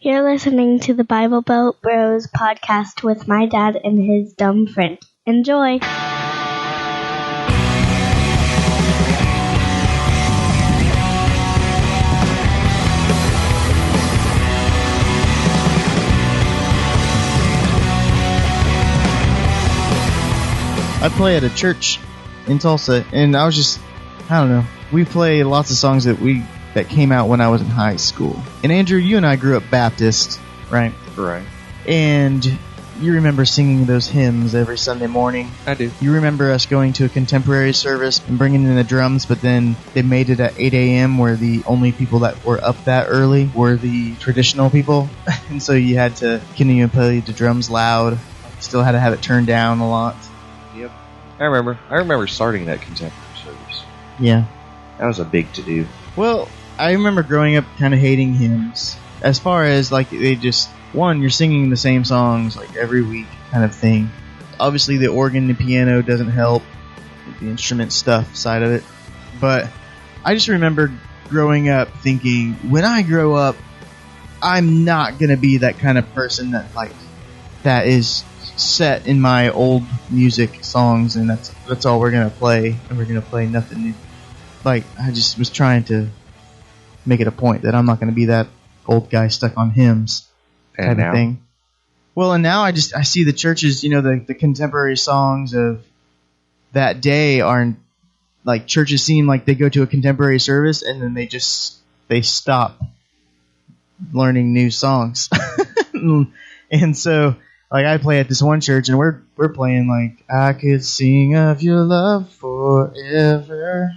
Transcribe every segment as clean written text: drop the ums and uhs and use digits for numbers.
You're listening to the Bible Belt Bros podcast with my dad and his dumb friend. Enjoy! I play at a church in Tulsa, and I don't know. We play lots of songs that came out when I was in high school. And Andrew, you and I grew up Baptist, right? Right. And you remember singing those hymns every Sunday morning. I do. You remember us going to a contemporary service and bringing in the drums, but then they made it at 8 a.m. where the only people that were up that early were the traditional people. And so you had to continue to play the drums loud. Still had to have it turned down a lot. Yep. I remember starting that contemporary service. Yeah. That was a big to-do. Well, I remember growing up kind of hating hymns. As far as, like, you're singing the same songs, like, every week kind of thing. Obviously, the organ and piano doesn't help with the instrument stuff side of it. But I just remember growing up thinking, when I grow up, I'm not going to be that kind of person that is set in my old music songs, and that's all we're going to play, and we're going to play nothing new. Like, I just was trying to make it a point that I'm not going to be that old guy stuck on hymns type of thing. Well, and now I see the churches, the contemporary songs of that day are, like, churches seem like they go to a contemporary service and then they stop learning new songs. And so, like, I play at this one church and we're playing, like, I could sing of your love forever.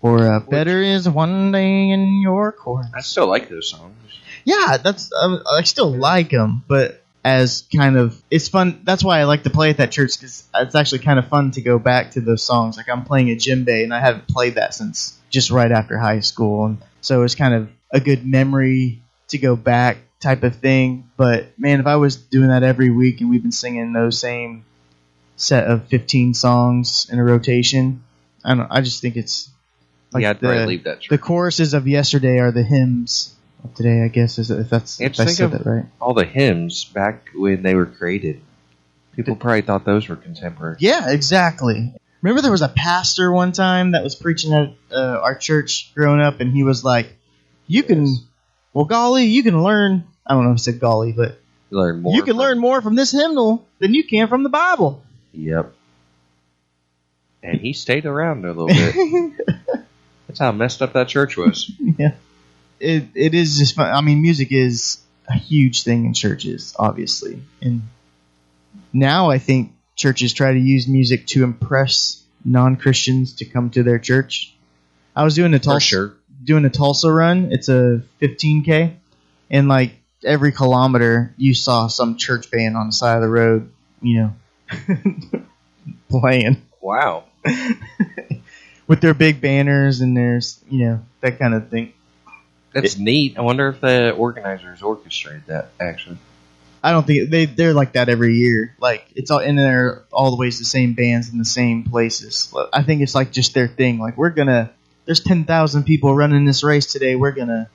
Or better is one day in your court. I still like those songs. Yeah, I still like them, but as kind of, it's fun. That's why I like to play at that church, because it's actually kind of fun to go back to those songs. Like, I'm playing a djembe, and I haven't played that since just right after high school, and so it's kind of a good memory to go back type of thing. But man, if I was doing that every week and we've been singing those same set of 15 songs in a rotation, I just think it's like, I'd probably leave that church. The choruses of yesterday are the hymns of today, I guess, if I said that right. All the hymns back when they were created. People probably thought those were contemporary. Yeah, exactly. Remember there was a pastor one time that was preaching at our church growing up, and he was like, you can learn, I don't know if he said golly, but you can learn more from this hymnal than you can from the Bible. Yep. And he stayed around a little bit. That's how messed up that church was. Yeah. It is just fun. I mean, music is a huge thing in churches, obviously. And now I think churches try to use music to impress non-Christians to come to their church. I was doing a Tulsa run. It's a 15K. And, like, every kilometer, you saw some church band on the side of the road, playing. Wow. With their big banners and there's, that kind of thing. That's neat. I wonder if the organizers orchestrated that, actually. I don't think they're like that every year. Like, it's all in there, always the same bands in the same places. I think it's like just their thing. Like, there's 10,000 people running this race today. We're gonna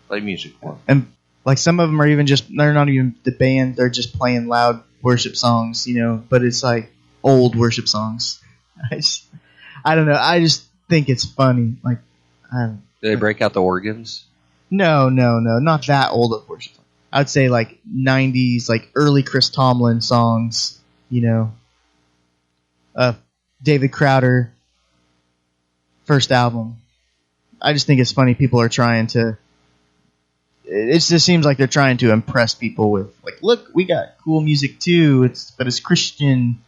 play music for them. And like, some of them are they're not even the band. They're just playing loud worship songs, but it's like old worship songs. I don't know. I just think it's funny. Like, do they break out the organs? No, not that old of worship. I'd say like 90s, like early Chris Tomlin songs. David Crowder, first album. I just think it's funny. People are trying to. It just seems like they're trying to impress people with, like, look, we got cool music too. But it's Christian.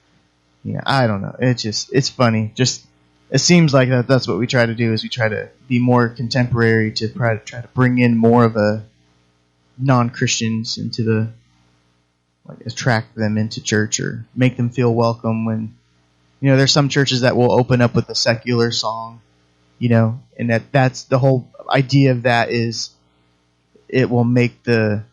I don't know. It's funny. It seems like that's what we try to do, is we try to be more contemporary to try to bring in more of a non-Christians into attract them into church or make them feel welcome when, there's some churches that will open up with a secular song, and that's the whole idea of that is it will make the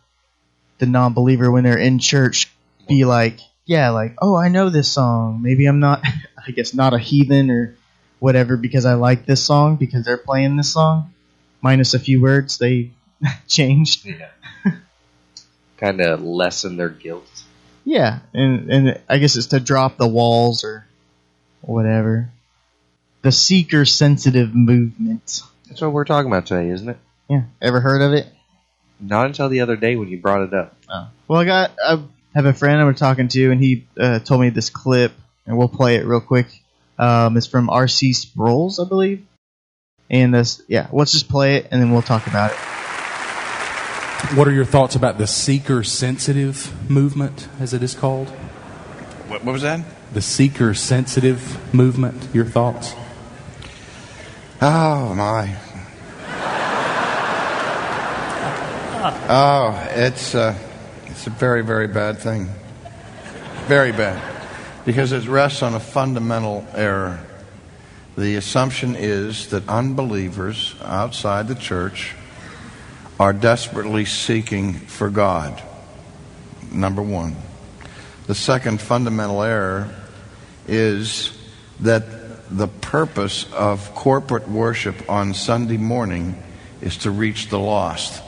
non-believer when they're in church be like, yeah, like, oh, I know this song. Maybe I'm not, I guess, not a heathen or whatever because I like this song because they're playing this song. Minus a few words they changed. Yeah. kind of lessen their guilt. Yeah, and I guess it's to drop the walls or whatever. The seeker-sensitive movement. That's what we're talking about today, isn't it? Yeah. Ever heard of it? Not until the other day when you brought it up. Oh. Well, I have a friend I'm talking to, and he told me this clip, and we'll play it real quick. It's from R.C. Sproul's, I believe. And let's just play it, and then we'll talk about it. What are your thoughts about the seeker-sensitive movement, as it is called? What was that? The seeker-sensitive movement. Your thoughts? Oh, my. Oh, it's a very, very bad thing. Very bad. Because it rests on a fundamental error. The assumption is that unbelievers outside the church are desperately seeking for God. Number one. The second fundamental error is that the purpose of corporate worship on Sunday morning is to reach the lost.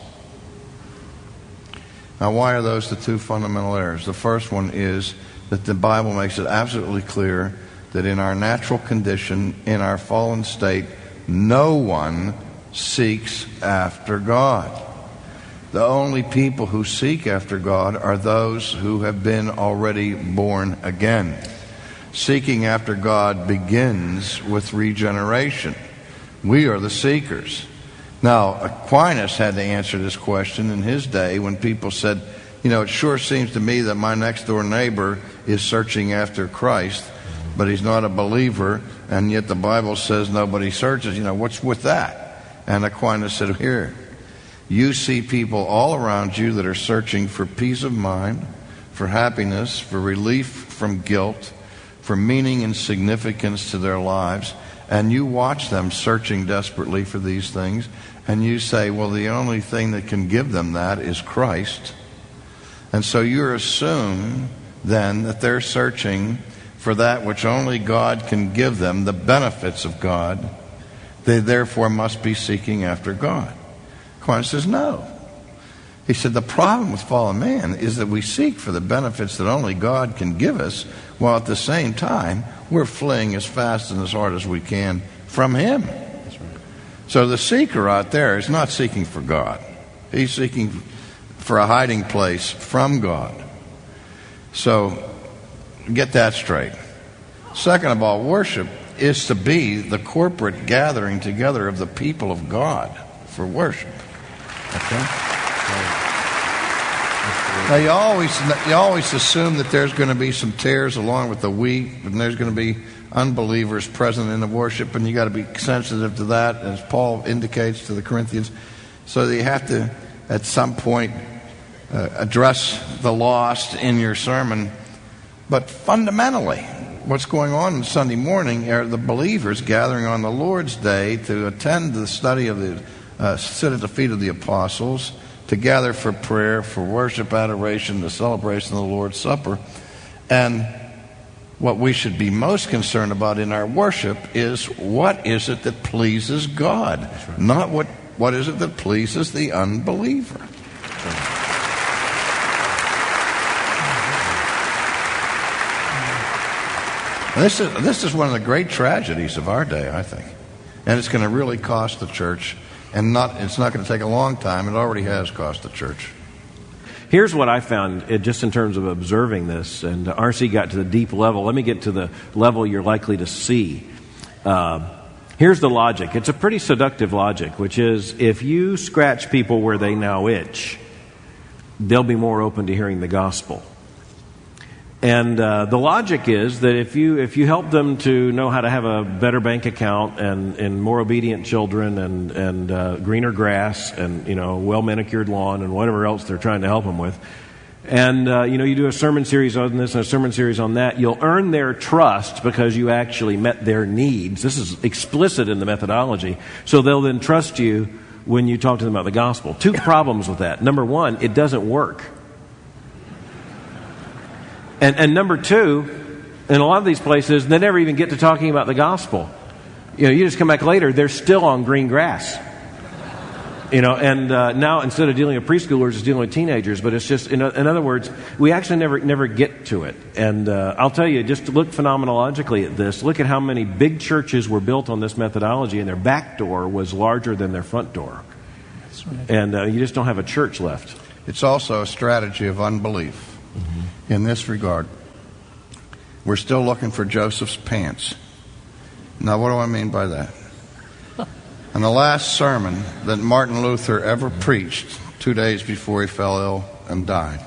Now, why are those the two fundamental errors? The first one is that the Bible makes it absolutely clear that in our natural condition, in our fallen state, no one seeks after God. The only people who seek after God are those who have been already born again. Seeking after God begins with regeneration. We are the seekers. Now, Aquinas had to answer this question in his day when people said, it sure seems to me that my next door neighbor is searching after Christ, but he's not a believer, and yet the Bible says nobody searches. What's with that? And Aquinas said, here, you see people all around you that are searching for peace of mind, for happiness, for relief from guilt, for meaning and significance to their lives, and you watch them searching desperately for these things, and you say, well, the only thing that can give them that is Christ. And so you assume then that they're searching for that which only God can give them, the benefits of God. They therefore must be seeking after God. Aquinas says no. He said the problem with fallen man is that we seek for the benefits that only God can give us, while at the same time we're fleeing as fast and as hard as we can from Him. That's right. So the seeker out there is not seeking for God. He's seeking for a hiding place from God. So get that straight. Second of all, worship is to be the corporate gathering together of the people of God for worship. Okay? Now you always assume that there's going to be some tares along with the wheat, and there's going to be unbelievers present in the worship, and you got to be sensitive to that, as Paul indicates to the Corinthians. So that you have to, at some point, address the lost in your sermon. But fundamentally, what's going on Sunday morning are the believers gathering on the Lord's Day to attend the study of sit at the feet of the apostles, to gather for prayer, for worship, adoration, the celebration of the Lord's Supper. And what we should be most concerned about in our worship is what is it that pleases God, right. Not what is it that pleases the unbeliever. This is one of the great tragedies of our day, I think. And it's going to really cost the church. And it's not going to take a long time. It already has cost the church. Here's what I found, just in terms of observing this, and R.C. got to the deep level. Let me get to the level you're likely to see. Here's the logic. It's a pretty seductive logic, which is if you scratch people where they now itch, they'll be more open to hearing the gospel. And the logic is that if you help them to know how to have a better bank account and more obedient children and greener grass and well manicured lawn and whatever else they're trying to help them with, and you do a sermon series on this and a sermon series on that, you'll earn their trust because you actually met their needs. This is explicit in the methodology, so they'll then trust you when you talk to them about the gospel. Two problems with that. Number one, it doesn't work. And number two, in a lot of these places, they never even get to talking about the gospel. You just come back later, they're still on green grass. And now instead of dealing with preschoolers, it's dealing with teenagers. But it's just, in other words, we actually never get to it. And I'll tell you, just to look phenomenologically at this, look at how many big churches were built on this methodology, and their back door was larger than their front door. That's right. And you just don't have a church left. It's also a strategy of unbelief in this regard. We're still looking for Joseph's pants. Now, what do I mean by that? In the last sermon that Martin Luther ever preached, 2 days before he fell ill and died,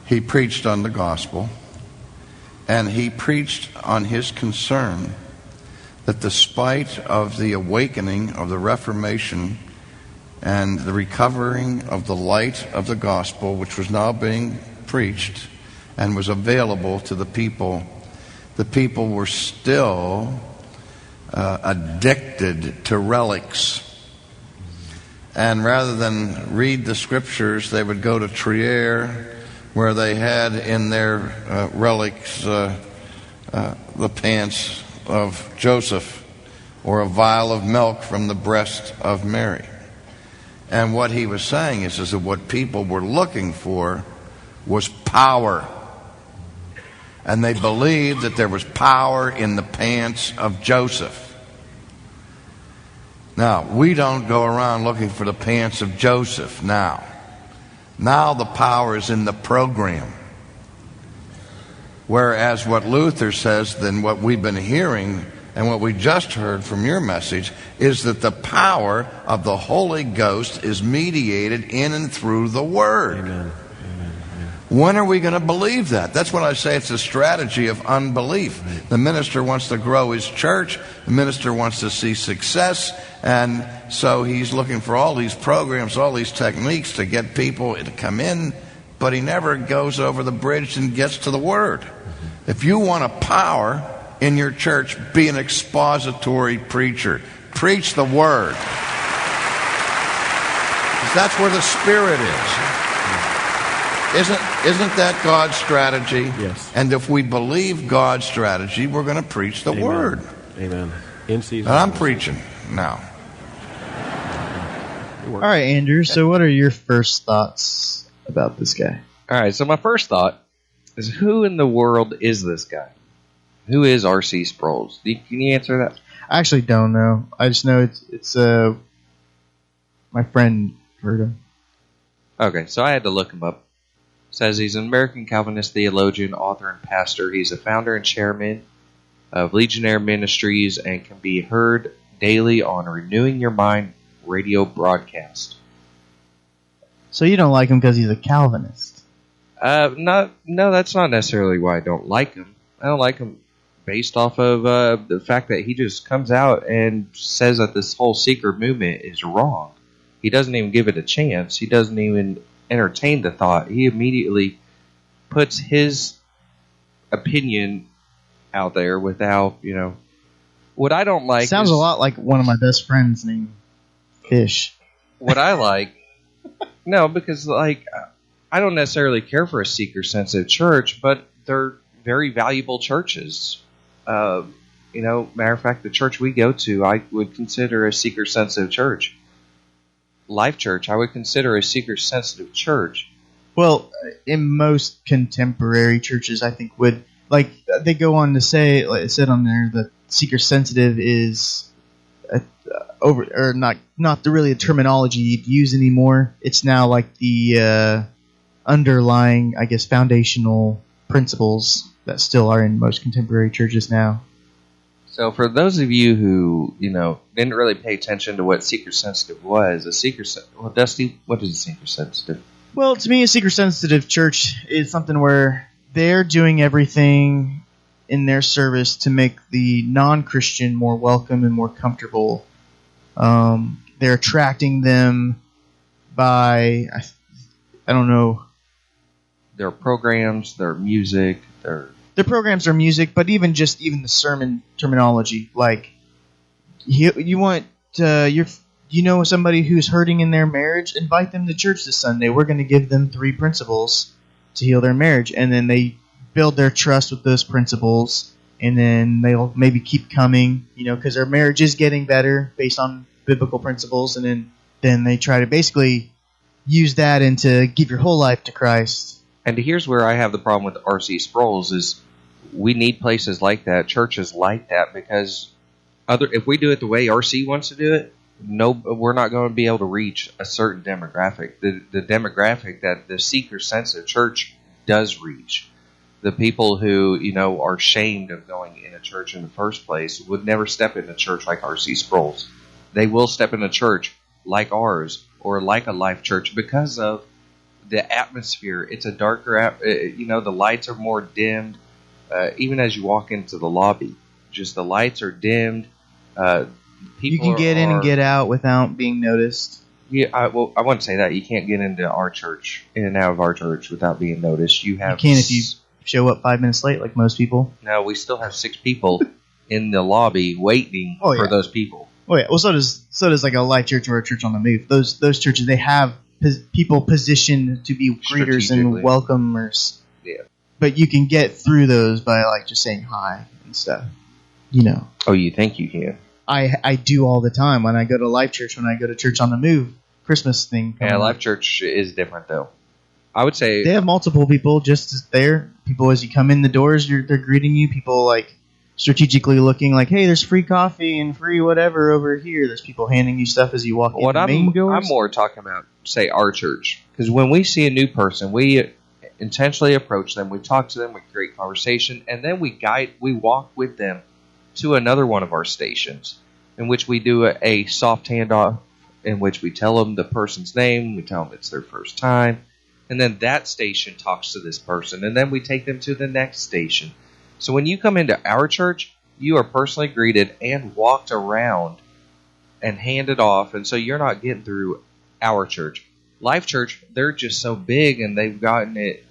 he preached on the gospel, and he preached on his concern that despite of the awakening of the Reformation and the recovering of the light of the gospel, which was now being preached and was available to the people were still addicted to relics. And rather than read the scriptures, they would go to Trier, where they had in their relics the pants of Joseph, or a vial of milk from the breast of Mary. And what he was saying is that what people were looking for was power. And they believed that there was power in the pants of Joseph. Now, we don't go around looking for the pants of Joseph now. Now the power is in the program. Whereas what Luther says, then what we've been hearing and what we just heard from your message is that the power of the Holy Ghost is mediated in and through the Word. Amen. When are we going to believe that? That's when I say it's a strategy of unbelief. Right. The minister wants to grow his church. The minister wants to see success. And so he's looking for all these programs, all these techniques to get people to come in. But he never goes over the bridge and gets to the Word. Mm-hmm. If you want a power in your church, be an expository preacher. Preach the Word. Because that's where the Spirit is. Isn't that God's strategy? Yes. And if we believe God's strategy, we're going to preach the Word. Amen. In season. And I'm preaching now. All right, Andrew. So what are your first thoughts about this guy? All right, so my first thought is, who in the world is this guy? Who is R.C. Sproul? Can you answer that? I actually don't know. I just know it's my friend heard him. Okay, so I had to look him up. Says he's an American Calvinist theologian, author, and pastor. He's a founder and chairman of Legionnaire Ministries and can be heard daily on Renewing Your Mind radio broadcast. So you don't like him because he's a Calvinist? No, that's not necessarily why I don't like him. I don't like him based off of the fact that he just comes out and says that this whole seeker movement is wrong. He doesn't even give it a chance. He doesn't even entertain the thought. He immediately puts his opinion out there without, what I don't like. Sounds a lot like one of my best friends named Fish. What I like, no, because I don't necessarily care for a seeker-sensitive church, but they're very valuable churches. Matter of fact, the church we go to, I would consider a seeker-sensitive church. Life Church, I would consider a seeker-sensitive church. Well, in most contemporary churches, I think would, they go on to say, like it said on there, that seeker-sensitive is not really a terminology you'd use anymore. It's now like the underlying, I guess, foundational principles that still are in most contemporary churches now. So for those of you who, didn't really pay attention to what seeker-sensitive was, Dusty, what is a seeker-sensitive? Well, to me, a seeker-sensitive church is something where they're doing everything in their service to make the non-Christian more welcome and more comfortable. They're attracting them by, I don't know. Their programs, their music, Their programs are music, but even the sermon terminology, like you want somebody who's hurting in their marriage, invite them to church this Sunday. We're going to give them 3 principles to heal their marriage, and then they build their trust with those principles, and then they'll maybe keep coming, because their marriage is getting better based on biblical principles, and then then they try to basically use that and to give your whole life to Christ. And here's where I have the problem with R.C. Sproul's is we need places like that, churches like that, because if we do it the way R.C. wants to do it, we're not going to be able to reach a certain demographic. The demographic that the seeker-sensitive church does reach. The people who, are ashamed of going in a church in the first place would never step in a church like R.C. Sproul's. They will step in a church like ours or like a Life Church because of the atmosphere. It's a darker, the lights are more dimmed. Even as you walk into the lobby, just the lights are dimmed. You can get in and get out without being noticed. Yeah, I wouldn't say that. You can't get into our church, in and out of our church without being noticed. You can if you show up 5 minutes late, like most people. No, we still have 6 people in the lobby waiting for those people. Oh yeah. Well, so does like a Life Church or a Church on the Move. Those churches, they have people positioned to be greeters and welcomers. Yeah. But you can get through those by like just saying hi and stuff. Oh, you think you can? I do all the time when I go to Life Church, when I go to Church on the Move, Christmas thing. Yeah, Life Church is different though. I would say they have multiple people just there. People as you come in the doors, they're greeting you. People like strategically looking like, hey, there's free coffee and free whatever over here. There's people handing you stuff as you walk in the main doors. I'm more talking about, say, our church. Because when we see a new person, we intentionally approach them. We talk to them. We create conversation. And then we walk with them to another one of our stations in which we do a soft handoff in which we tell them the person's name. We tell them it's their first time. And then that station talks to this person. And then we take them to the next station. So when you come into our church, you are personally greeted and walked around and handed off. And so you're not getting through our church. Life Church, they're just so big and they've gotten it.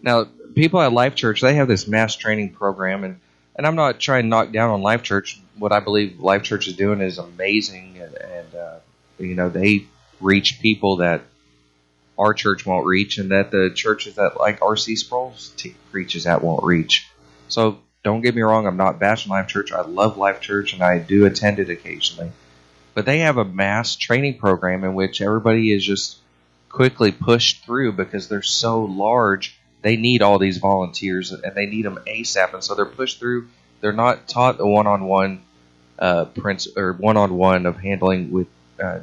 Now, people at Life Church, they have this mass training program. And I'm not trying to knock down on Life Church. What I believe Life Church is doing is amazing. And they reach people that our church won't reach, and that the churches that like R.C. Sproul's preaches at won't reach. So don't get me wrong, I'm not bashing Life Church. I love Life Church, and I do attend it occasionally. But they have a mass training program in which everybody is just quickly pushed through because they're so large. They need all these volunteers, and they need them ASAP, and so they're pushed through. They're not taught the one-on-one one-on-one of handling with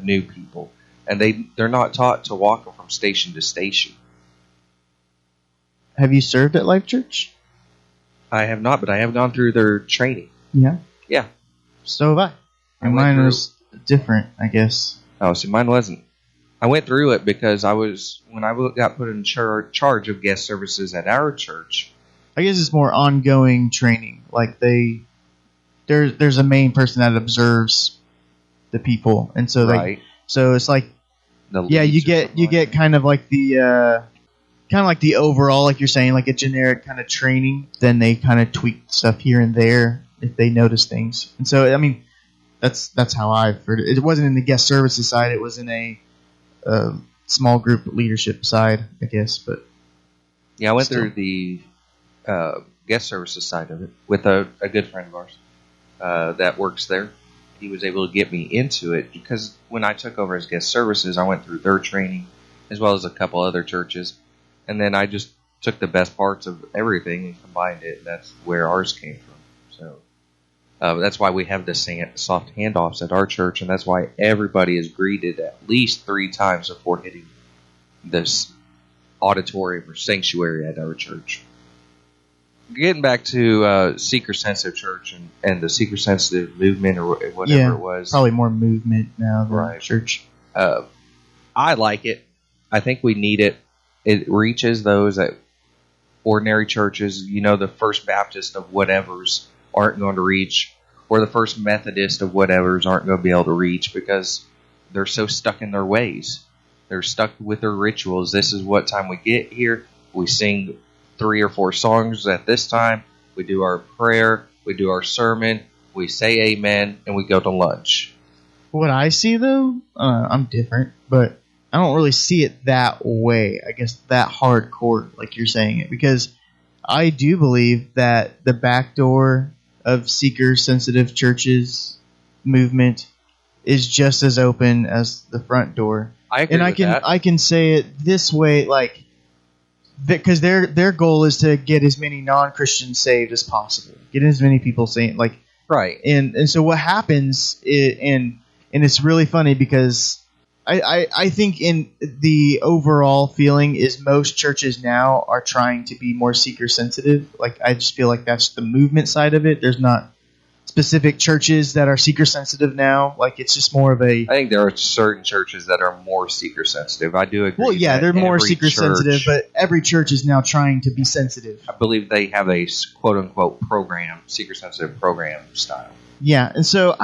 new people. And they're not taught to walk from station to station. Have you served at Life Church? I have not, but I have gone through their training. Yeah? Yeah. So have I. And mine was different, I guess. Oh, see, mine wasn't. I went through it because when I got put in charge of guest services at our church. I guess it's more ongoing training. Like there's a main person that observes the people. And so so it's like, you get kind of like the overall, like you're saying, like a generic kind of training. Then they kind of tweak stuff here and there if they notice things. And so, I mean, that's how I've heard it. It wasn't in the guest services side. It was in a small group leadership side, I guess. But yeah, I went through the guest services side of it with a good friend of ours that works there. He was able to get me into it because when I took over as guest services, I went through their training as well as a couple other churches. And then I just took the best parts of everything and combined it. And that's where ours came from. So that's why we have the soft handoffs at our church. And that's why everybody is greeted at least 3 times before hitting this auditorium or sanctuary at our church. Getting back to seeker-sensitive church and the seeker-sensitive movement or whatever it was. Probably more movement now than church. I like it. I think we need it. It reaches those at ordinary churches. The First Baptist of whatevers aren't going to reach, or the First Methodist of whatevers aren't going to be able to reach because they're so stuck in their ways. They're stuck with their rituals. This is what time we get here. We sing 3 or 4 songs at this time. We do our prayer. We do our sermon. We say amen, and we go to lunch. What I see, though, I'm different, but I don't really see it that way. I guess that hardcore, like you're saying it, because I do believe that the back door of seeker-sensitive churches movement is just as open as the front door. I agree with that. I can say it this way, like, because their goal is to get as many non-Christians saved as possible, get as many people saved, like, right. And so what happens, and it's really funny because I think in the overall feeling is most churches now are trying to be more seeker sensitive. Like, I just feel like that's the movement side of it. There's not specific churches that are seeker sensitive now. Like, it's just more of a... I think there are certain churches that are more seeker sensitive. I do agree. Well, yeah, they're more seeker sensitive, but every church is now trying to be sensitive. I believe they have a quote unquote program, seeker sensitive program style. Yeah, and so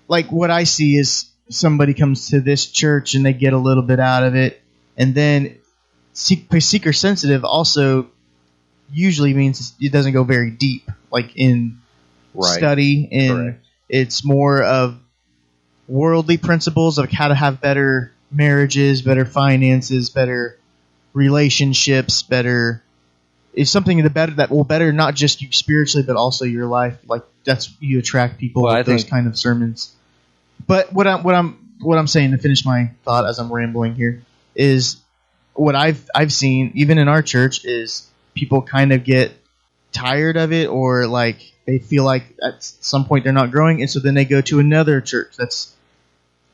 what I see is somebody comes to this church and they get a little bit out of it, and then seeker sensitive also usually means it doesn't go very deep, like in study, and it's more of worldly principles of how to have better marriages, better finances, better relationships, better is something that will better not just you spiritually but also your life. Like, that's you attract people with those kind of sermons. But what I'm saying, to finish my thought as I'm rambling here, is what I've seen even in our church is people kind of get tired of it, or like they feel like at some point they're not growing, and so then they go to another church that's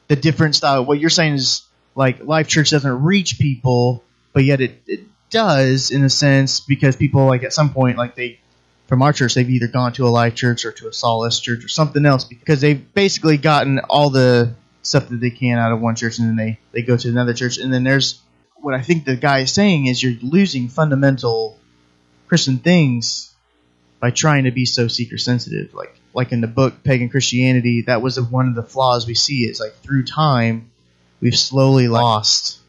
the different style. What you're saying is like Life Church doesn't reach people, but yet it does in a sense, because people, like, at some point, like, from our church, they've either gone to a Life Church or to a Solace Church or something else, because they've basically gotten all the stuff that they can out of one church, and then they go to another church. And then there's what I think the guy is saying is you're losing fundamental Christian things by trying to be so seeker sensitive. Like in the book Pagan Christianity, that was one of the flaws we see. Is like through time we've slowly lost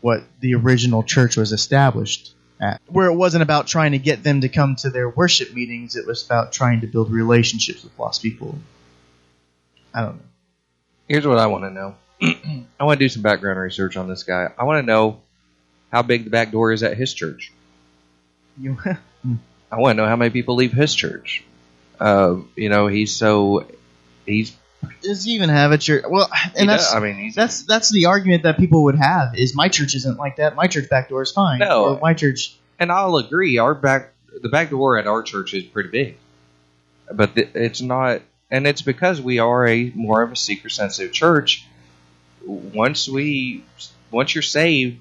what the original church was established at, where it wasn't about trying to get them to come to their worship meetings. It was about trying to build relationships with lost people. I don't know. Here's what I want to know. I want to do some background research on this guy. I want to know how big the back door is at his church. I want to know how many people leave his church. Does he even have a church? Well, and that's the argument that people would have is my church isn't like that. My church back door is fine. No, or my church. And I'll agree. The back door at our church is pretty big, but it's not. And it's because we are more of a seeker sensitive church. Once you're saved,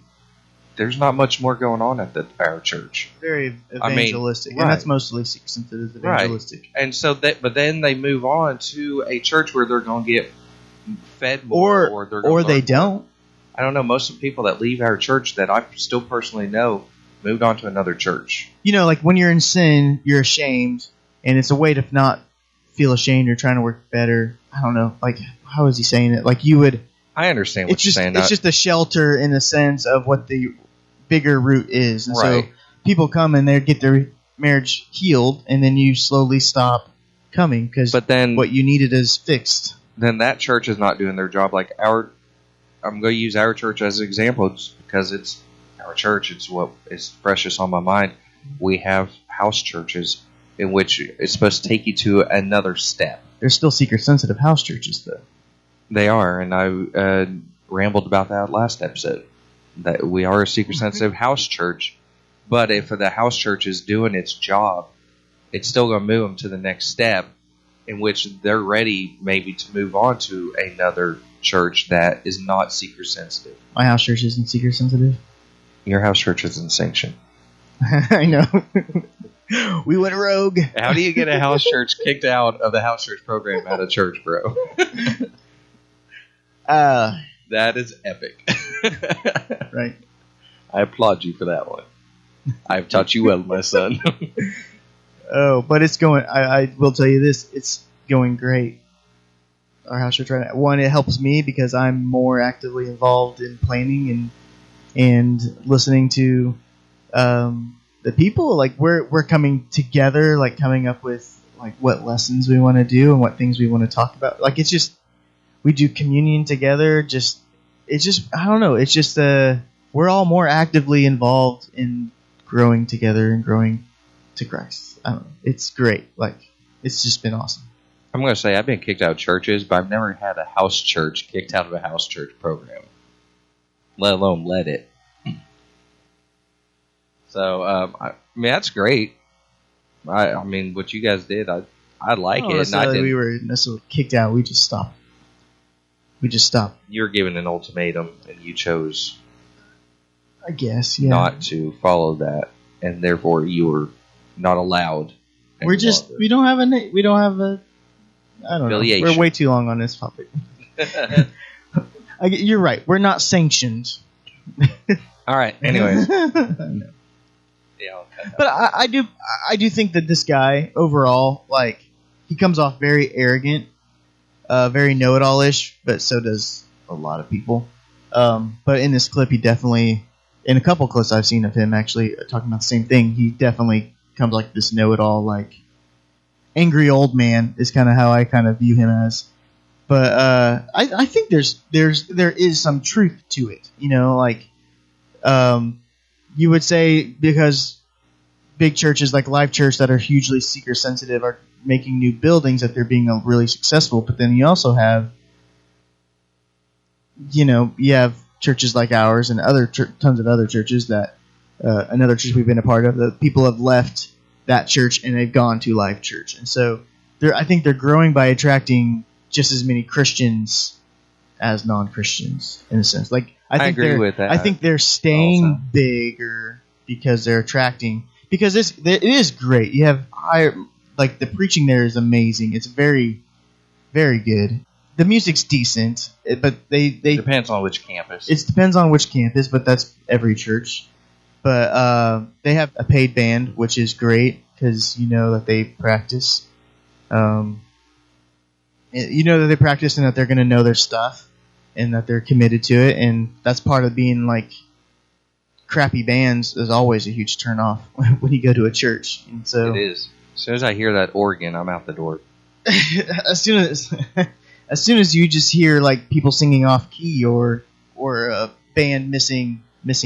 there's not much more going on at our church. Very evangelistic, and that's mostly seeker sensitive, evangelistic. Right. And so but then they move on to a church where they're going to get fed more, or they don't. I don't know. Most of the people that leave our church that I still personally know moved on to another church. Like when you're in sin, you're ashamed, and it's a way to not feel ashamed. You're trying to work better. I don't know. Like, how is he saying it? Like, you would. I understand what you're saying. It's just a shelter in the sense of what the bigger root is. And so people come and they get their marriage healed, and then you slowly stop coming because what you needed is fixed. Then that church is not doing their job. Like I'm going to use our church as an example because it's our church. It's what is precious on my mind. We have house churches in which it's supposed to take you to another step. There's still seeker-sensitive house churches, though. They are, and I rambled about that last episode. That we are a seeker-sensitive house church, but if the house church is doing its job, it's still going to move them to the next step, in which they're ready maybe to move on to another church that is not seeker-sensitive. My house church isn't seeker-sensitive. Your house church isn't sanctioned. I know. We went rogue. How do you get a house church kicked out of the house church program at a church, bro? That is epic. Right. I applaud you for that one. I've taught you well, my son. Oh, but it's going. I will tell you this: it's going great. Our house church right now. One, it helps me because I'm more actively involved in planning and listening to the people. Like we're coming together, like coming up with like what lessons we want to do and what things we want to talk about. Like it's just we do communion together. I don't know. It's just we're all more actively involved in growing together and growing to Christ. I don't know. It's great. Like it's just been awesome. I'm going to say I've been kicked out of churches, but I've never had a house church kicked out of a house church program, let alone led it. So, I mean, that's great. I mean, what you guys did, I like Not it. And I necessarily didn't, we were necessarily kicked out. We just stopped. You were given an ultimatum, and you chose I guess, yeah. not to follow that, and therefore you were not allowed. We don't have a. I don't know. Affiliation. We're way too long on this topic. You're right. We're not sanctioned. All right. Anyways, No. yeah. I'll cut that. But I do think that this guy overall, like, he comes off very arrogant, very know-it-all-ish, but so does a lot of people. But in this clip, he definitely, in a couple clips I've seen of him actually talking about the same thing, he definitely comes like this know-it-all, like, angry old man is kind of how I kind of view him as. But I think there is some truth to it, you know, like, you would say because big churches like Life Church that are hugely seeker sensitive are making new buildings that they're being really successful. But then you also have, you have churches like ours and other tons of other churches that another church we've been a part of. The people have left that church and they've gone to Life Church, and so I think they're growing by attracting just as many Christians as non-Christians in a sense. Like I agree with that. I think they're staying also bigger because they're attracting. Because it is great. You have higher, like the preaching there is amazing. It's very, very good. The music's decent, but It depends on which campus. it depends on which campus, but that's every church. But they have a paid band, which is great because you know that they practice. You know that they practice and that they're going to know their stuff and that they're committed to it, and that's part of being like. Crappy bands is always a huge turnoff when you go to a church, and so It is. As soon as I hear that organ, I'm out the door. as soon as you just hear like people singing off key or a band missing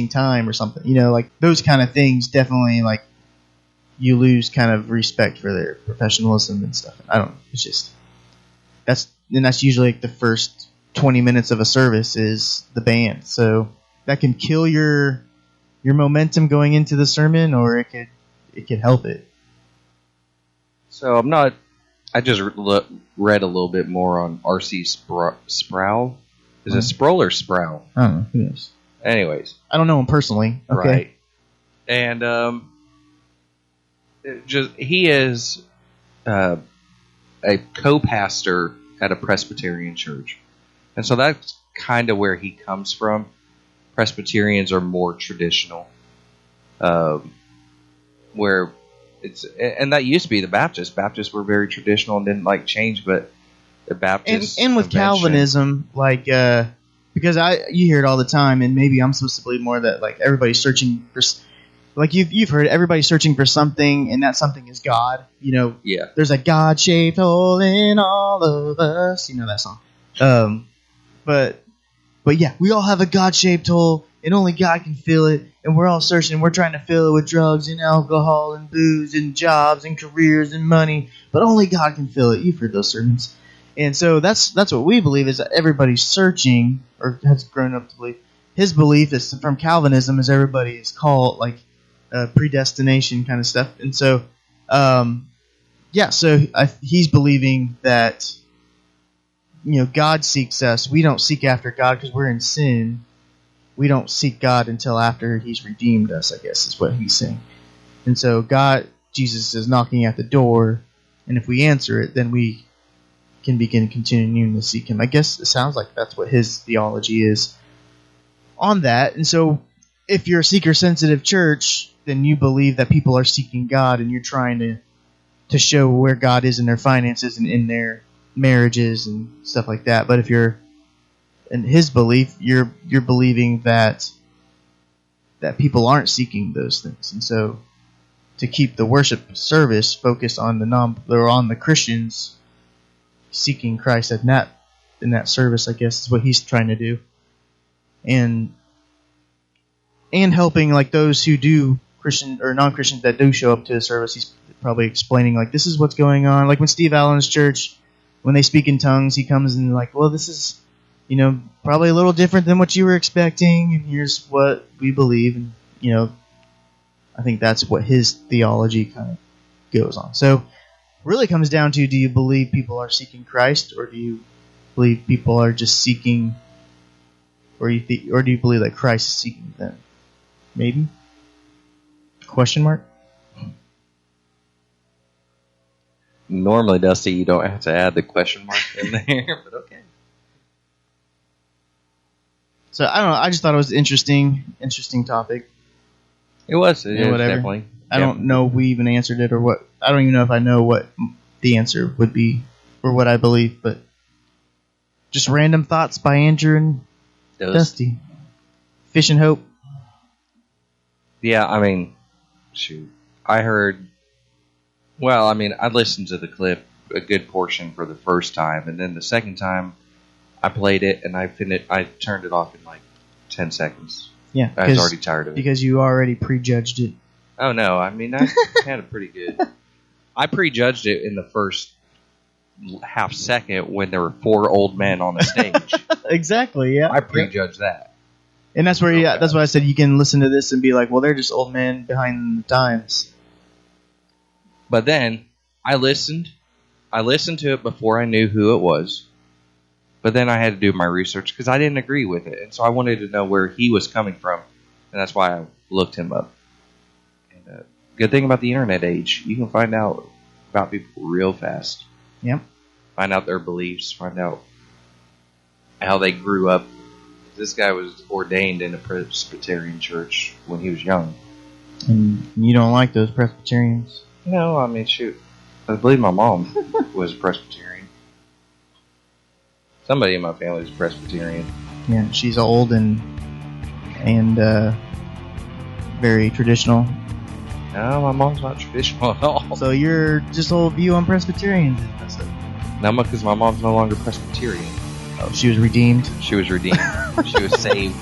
time or something, you know, like those kind of things, definitely like you lose kind of respect for their professionalism and stuff. I don't know. It's just that's usually like the first 20 minutes of a service is the band, so that can kill your momentum going into the sermon, or it could help it. So I just read a little bit more on R.C. Sproul. Is it Sproul or Sproul? I don't know. Who knows? Anyways. I don't know him personally. Okay. Right. And he is a co-pastor at a Presbyterian church. And so that's kind of where he comes from. Presbyterians are more traditional, where and that used to be the Baptists. Baptists were very traditional and didn't like change, but the Baptist and with Calvinism, like because you hear it all the time, and maybe I'm supposed to believe more that like everybody's searching for, like you've heard everybody's searching for something, and that something is God. You know, yeah. There's a God-shaped hole in all of us. You know that song. But yeah, we all have a God-shaped hole, and only God can fill it, and we're all searching. We're trying to fill it with drugs and alcohol and booze and jobs and careers and money, but only God can fill it. You've heard those sermons. And so that's what we believe, is that everybody's searching, or has grown up to believe. His belief is from Calvinism is everybody is called, like, predestination kind of stuff. And so, he's believing that, you know, God seeks us. We don't seek after God because we're in sin. We don't seek God until after He's redeemed us, I guess is what he's saying. And so Jesus is knocking at the door, and if we answer it, then we can begin continuing to seek Him. I guess it sounds like that's what his theology is on that. And so if you're a seeker-sensitive church, then you believe that people are seeking God, and you're trying to show where God is in their finances and in their marriages and stuff like that. But if you're in his belief, you're believing that people aren't seeking those things, and so to keep the worship service focused on the Christians seeking Christ in that service, I guess is what he's trying to do, and helping like those who do Christian or non-Christians that do show up to the service. He's probably explaining like this is what's going on. Like when Steve Allen's church when they speak in tongues, he comes and like, well, this is, probably a little different than what you were expecting, and here's what we believe, and I think that's what his theology kind of goes on. So, really comes down to: do you believe people are seeking Christ, or do you believe people are just seeking, or do you believe that Christ is seeking them? Maybe? Question mark? Normally, Dusty, you don't have to add the question mark in there, but okay. So I don't know. I just thought it was interesting topic. It was. It was whatever. definitely. I don't know if we even answered it or what. I don't even know if I know what the answer would be or what I believe, but just random thoughts by Andrew and Dusty. Fish and Hope. Yeah, I mean, shoot. I heard. Well, I mean, I listened to the clip a good portion for the first time, and then the second time I played it and I turned it off in like 10 seconds. Yeah, I was already tired of it. Because you already prejudged it. Oh, no. I mean, I had a pretty good... I prejudged it in the first half second when there were 4 old men on the stage. Exactly, yeah. I prejudged that. And that's where, that's why I said you can listen to this and be like, well, they're just old men behind the times. But then I listened to it before I knew who it was. But then I had to do my research because I didn't agree with it. And so I wanted to know where he was coming from. And that's why I looked him up. And good thing about the internet age, you can find out about people real fast. Yep. Find out their beliefs. Find out how they grew up. This guy was ordained in a Presbyterian church when he was young. And you don't like those Presbyterians? No, I mean, shoot. I believe my mom was a Presbyterian. Somebody in my family is Presbyterian. Yeah, she's old and very traditional. No, my mom's not traditional at all. So your just whole view on Presbyterians? No, because my mom's no longer Presbyterian. Oh, she was redeemed? She was redeemed. She was saved.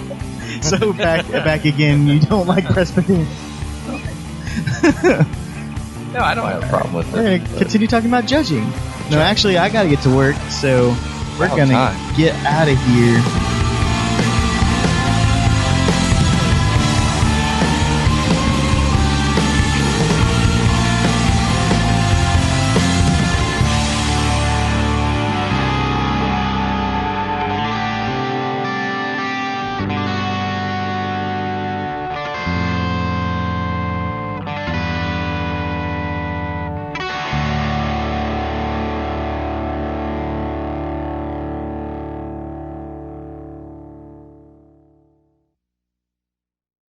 So back again, you don't like Presbyterians? No, I don't have a problem with it. We're going to continue talking about judging. No, actually, I got to get to work, so we're going to get out of here.